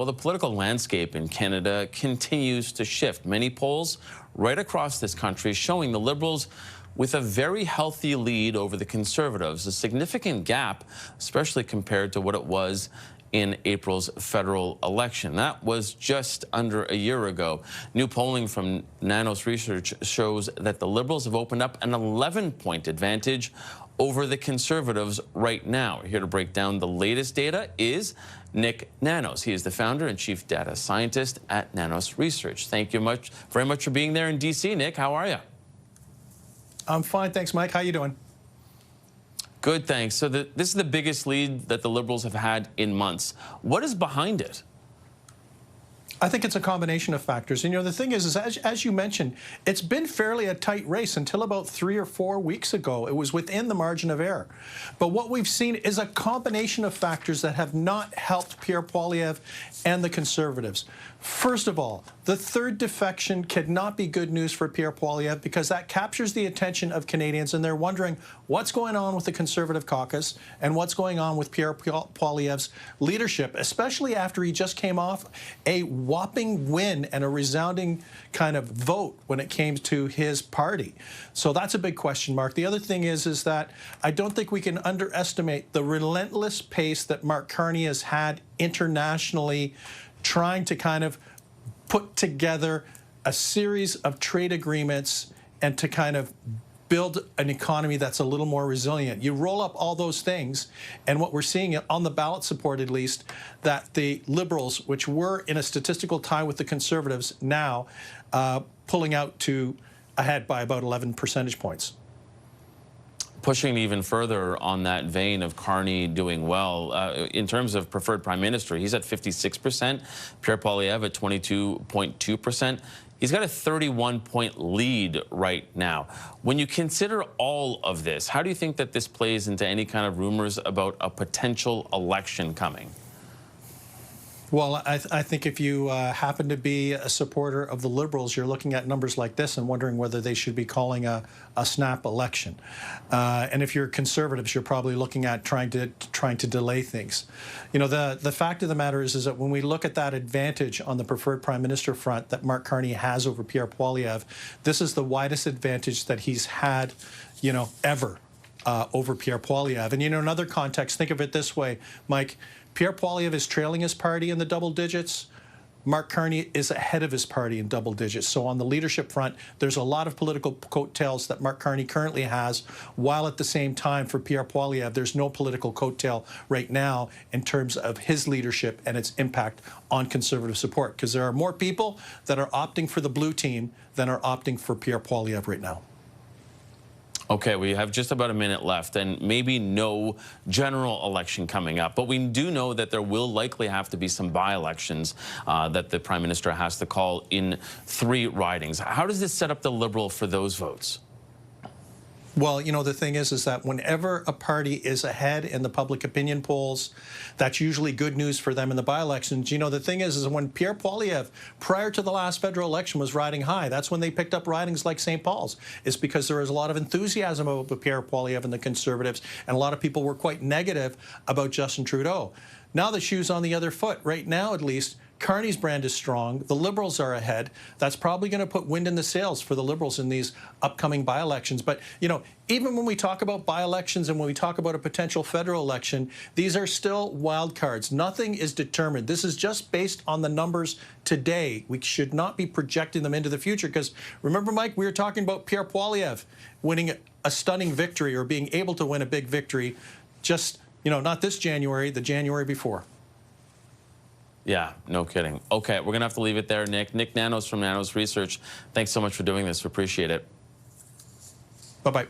Well, the political landscape in Canada continues to shift. Many polls right across this country showing the Liberals with a very healthy lead over the Conservatives, a significant gap, especially compared to what it was in April's federal election. That was just under a year ago. New polling from Nanos research shows that the Liberals have opened up an 11-point advantage over the Conservatives right now. Here to break down the latest data is Nick Nanos. He is the founder and chief data scientist at Nanos Research. Thank you very much for being there in D.C. Nick, how are you? I'm fine, thanks, Mike. How you doing? Good, thanks. So this is the biggest lead that the Liberals have had in months. What is behind it? I think it's a combination of factors. And, you know, the thing is as you mentioned, it's been fairly a tight race until about 3 or 4 weeks ago. It was within the margin of error. But what we've seen is a combination of factors that have not helped Pierre Poilievre and the Conservatives. First of all, the third defection cannot be good news for Pierre Poilievre because that captures the attention of Canadians, and they're wondering what's going on with the Conservative caucus and what's going on with Pierre Poilievre's leadership, especially after he just came off a whopping win and a resounding kind of vote when it came to his party. So that's a big question mark. The other thing is that I don't think we can underestimate the relentless pace that Mark Carney has had internationally, trying to kind of put together a series of trade agreements and to kind of build an economy that's a little more resilient. You roll up all those things, and what we're seeing on the ballot support, at least, that the Liberals, which were in a statistical tie with the Conservatives, now pulling out to ahead by about 11 percentage points. Pushing even further on that vein of Carney doing well, in terms of preferred prime minister, he's at 56%, Pierre Poilievre at 22.2%. He's got a 31-point lead right now. When you consider all of this, how do you think that this plays into any kind of rumors about a potential election coming? Well, I think if you happen to be a supporter of the Liberals, you're looking at numbers like this and wondering whether they should be calling a snap election. And if you're Conservatives, you're probably looking at trying to delay things. You know, the fact of the matter is that when we look at that advantage on the preferred prime minister front that Mark Carney has over Pierre Poilievre, this is the widest advantage that he's had, you know, ever over Pierre Poilievre. And, you know, in another context, think of it this way, Mike. Pierre Poilievre is trailing his party in the double digits. Mark Carney is ahead of his party in double digits. So on the leadership front, there's a lot of political coattails that Mark Carney currently has, while at the same time for Pierre Poilievre, there's no political coattail right now in terms of his leadership and its impact on Conservative support, because there are more people that are opting for the blue team than are opting for Pierre Poilievre right now. Okay, we have just about a minute left and maybe no general election coming up, but we do know that there will likely have to be some by-elections that the Prime Minister has to call in 3 ridings. How does this set up the Liberal for those votes? Well, you know, the thing is that whenever a party is ahead in the public opinion polls, that's usually good news for them in the by-elections. You know, the thing is when Pierre Poilievre, prior to the last federal election, was riding high, that's when they picked up ridings like St. Paul's. It's because there was a lot of enthusiasm about Pierre Poilievre and the Conservatives, and a lot of people were quite negative about Justin Trudeau. Now the shoe's on the other foot. Right now, at least, Carney's brand is strong. The Liberals are ahead. That's probably going to put wind in the sails for the Liberals in these upcoming by-elections. But, you know, even when we talk about by-elections and when we talk about a potential federal election, these are still wild cards. Nothing is determined. This is just based on the numbers today. We should not be projecting them into the future because, remember, Mike, we were talking about Pierre Poilievre winning a stunning victory or being able to win a big victory just, you know, not this January, the January before. Yeah, no kidding. Okay, we're going to have to leave it there, Nick. Nick Nanos from Nanos Research, thanks so much for doing this. We appreciate it. Bye-bye.